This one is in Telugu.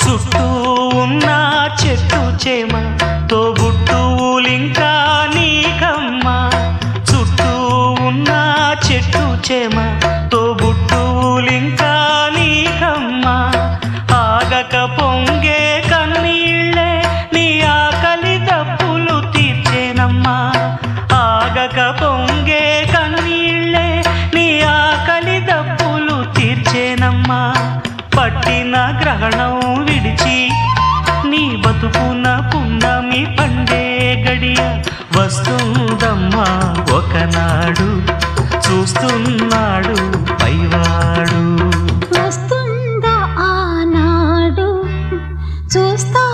చుట్టూ ఉన్న చెట్టు చేమ తోబుట్టువులింకా నీకమ్మా. చుట్టూ ఉన్న చెట్టు చేమ తోబుట్టువులింకా నీకమ్మా. ఆగక పొంగే కన్నీళ్ళే నీ ఆకలి దప్పులు తీర్చేనమ్మా. ఆగక పొంగే కన్నీళ్ళే నీ ఆకలి దప్పులు తీర్చేనమ్మా. పట్టిన గ్రహణం విడిచి నీ బతుకున పున్నమి పండే గడియ వస్తుందమ్మా ఒకనాడు. చూస్తున్నాడు పైవాడు. వస్తుందా ఆనాడు చూస్తా